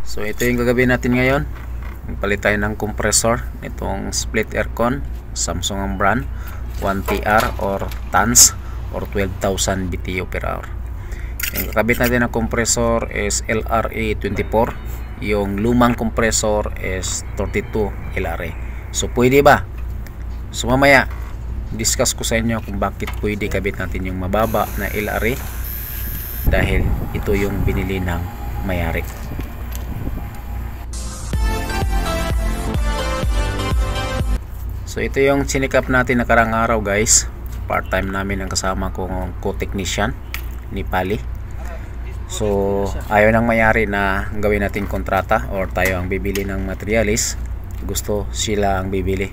So ito yung gagawin natin ngayon. Palit tayo ng compressor nitong split aircon, Samsung ang brand, 1TR or tons or 12,000 BTU per hour. Yung kakabit natin ng compressor is LRA24. Yung lumang compressor is 32 LRA. So pwede ba? So mamaya discuss ko sa inyo kung bakit pwede kabit natin yung mababa na LRA, dahil ito yung binili ng may-ari. So ito yung chinikap natin nakarang araw guys. Part time namin ang kasama kong co-technician ni Pali. So ayaw ng may-ari na gawin natin kontrata or tayo ang bibili ng materialis. Gusto sila ang bibili,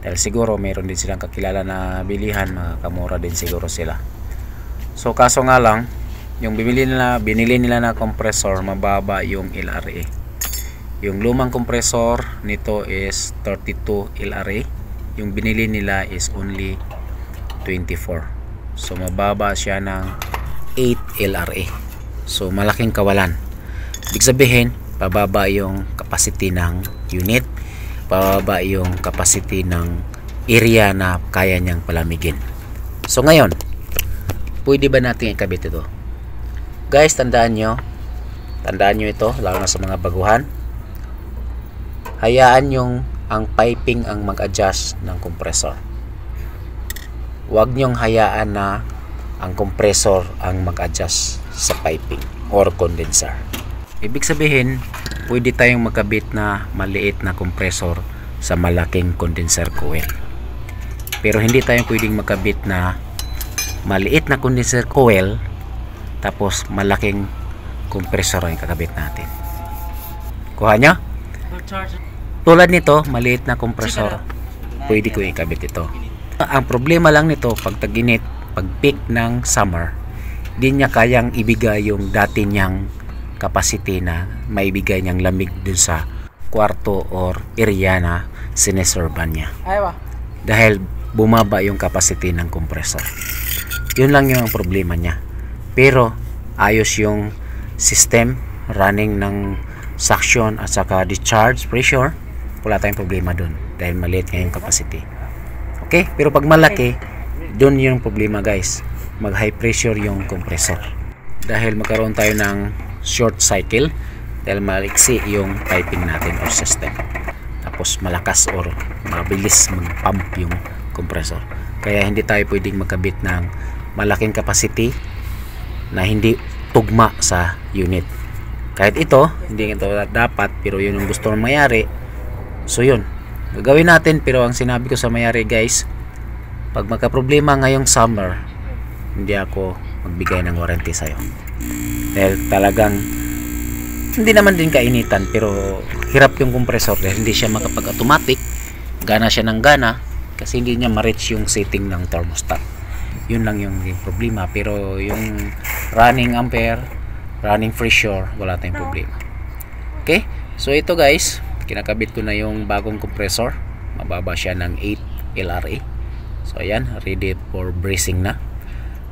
dahil siguro mayroon din silang kakilala na bilihan, makakamura din siguro sila. So kaso nga lang, yung binili nila na compressor, mababa yung LRA. Yung lumang compressor nito is 32 LRA. Yung binili nila is only 24. So mababa siya ng 8 LRA. So malaking kawalan. Ibig sabihin, pababa yung capacity ng unit, pababa yung capacity ng area na kaya niyang palamigin. So ngayon, pwede ba natin ikabit ito? Guys, tandaan nyo ito, lalo na sa mga baguhan. Hayaan yung ang piping ang mag-adjust ng compressor. Huwag nyong hayaan na ang compressor ang mag-adjust sa piping or condenser. Ibig sabihin, pwede tayong magkabit na maliit na compressor sa malaking condenser coil. Pero hindi tayong pwedeng magkabit na maliit na condenser coil tapos malaking compressor ang kakabit natin. Kuha nyo? Tulad nito, maliit na compressor, pwede ko ikabit ito. Ang problema lang nito, pag tag-init, pag peak ng summer, di niya kayang ibigay yung dati niyang capacity na maibigay niyang lamig dun sa kwarto or area na sineserban niya. Dahil bumaba yung capacity ng compressor. Yun lang yung problema niya. Pero ayos yung system running ng suction at saka discharge pressure, wala tayong problema dun dahil maliit nga yung capacity. Okay, pero pag malaki, dun yung problema guys, mag high pressure yung compressor dahil magkaroon tayo ng short cycle dahil maliksi yung piping natin or system, tapos malakas or mabilis mag pump yung compressor. Kaya hindi tayo pwedeng magkabit ng malaking capacity na hindi tugma sa unit. Kahit ito, hindi ito dapat, pero yun yung gusto ng mayari. So yun, gagawin natin. Pero ang sinabi ko sa mayari guys, pag magka-problema ngayong summer, hindi ako magbigay ng warranty sa'yo. Dahil talagang hindi naman din kainitan, pero hirap yung compressor dahil hindi siya makapag-automatic. Gana siya ng gana kasi hindi niya ma-reach yung setting ng thermostat. Yun lang yung problema. Pero yung running ampere, running pressure, wala tayong problema. Okay, so ito guys, kinakabit ko na yung bagong compressor. Mababa siya ng 8 LRA. So ayan, ready for bracing na.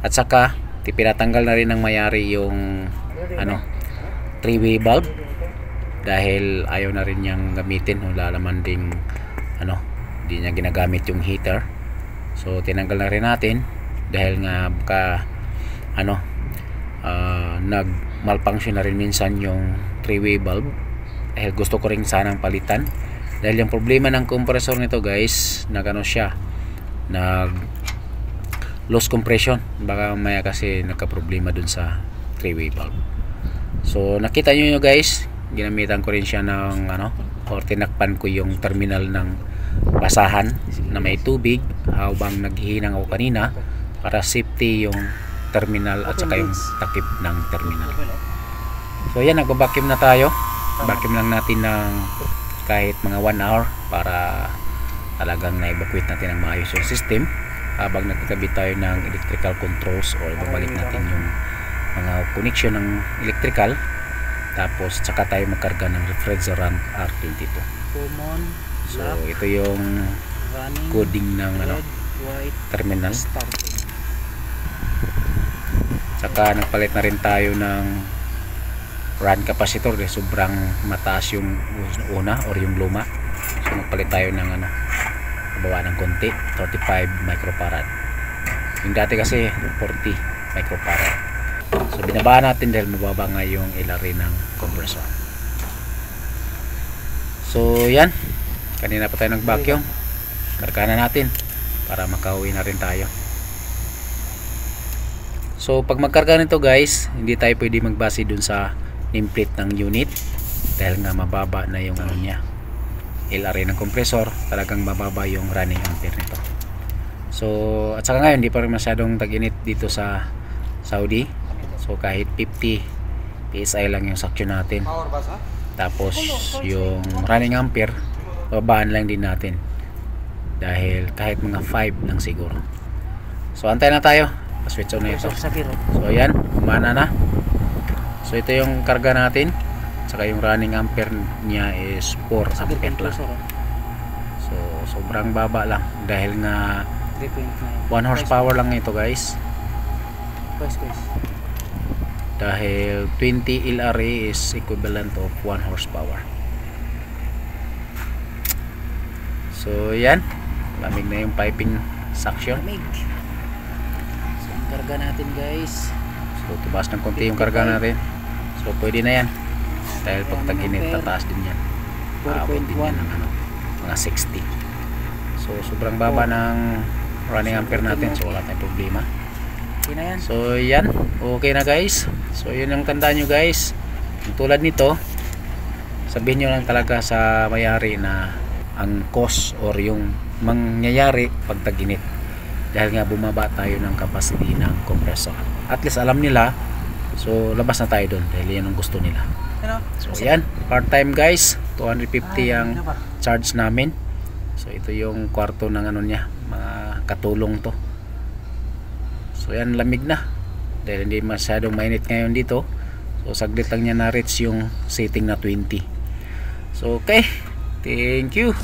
At saka pinatanggal na rin ng mayari yung 3-way bulb dahil ayaw na rin niyang gamitin. Wala naman ding hindi niya ginagamit yung heater. So tinanggal na rin natin dahil nga baka nag malfunction na rin minsan yung 3-way bulb. Dahil gusto ko rin sanang palitan dahil yung problema ng compressor nito guys, siya nag loss compression, baka maya kasi nagka-problema dun sa 3-way bulb. So nakita nyo guys, ginamitan ko rin siya ng or tinakpan ko yung terminal ng basahan na may tubig habang naghihinang ako kanina para safety yung terminal at saka yung takip ng terminal. So yan, nagbabacuum na tayo. Vacuum lang natin ng kahit mga 1 hour para talagang na-evacuate natin ang maayos yung system habang nagkakabit tayo ng electrical controls or ibabalik natin yung mga connection ng electrical, tapos tsaka tayo magkarga ng refrigerant R22. So ito yung coding ng terminal. Tsaka nagpalit na rin tayo ng run capacitor dahil sobrang mataas yung una or yung luma. So magpalit tayo ng baba ng konti, 35 microfarad. Yung dati kasi 40 microfarad. So binabaan natin dahil mababa nga yung LRA ng compressor. So yan, kanina pa tayo nag-vacuum. Karga na natin para makauwi na rin tayo. So pag magkarga nito guys, hindi tayo pwede magbase dun sa nameplate ng unit dahil nga mababa na yung niya, LRA ng compressor. Talagang mababa yung running ampere nito. So at saka ngayon hindi pa rin masyadong tag-init dito sa Saudi. So kahit 50 PSI lang yung suction natin. Tapos yung running ampere babaan lang din natin dahil kahit mga 5 lang siguro. So antay na tayo, switch on na ito. So ayan, umana na. So ito yung karga natin, saka yung running ampere niya is 4 ampere lang. So sobrang baba lang dahil nga 1 horsepower lang ito guys. Dahil 20 LRA is equivalent of 1 horsepower. So yan, lamig na yung piping suction. So karga natin guys. So tubaas ng konti yung karga natin. So pwede na yan dahil pag tag-init tataas din yan, aabot din yan ng mga 60. So sobrang baba ng running ampere natin, so wala tayong problema. So yan, okay na guys. So yun ang tandaan nyo guys, tulad nito, sabihin nyo lang talaga sa may-ari na ang cost or yung mangyayari pag tag-init dahil nga bumaba tayo ng capacity ng compressor. At least alam nila, so labas na tayo doon dahil yan ang gusto nila. So yan, part time guys, 250 ang charge namin. So ito yung kwarto ng niya, mga katulong to. So yan, lamig na dahil hindi masyadong mainit ngayon dito. So saglit lang niya na reach yung setting na 20. So okay, thank you.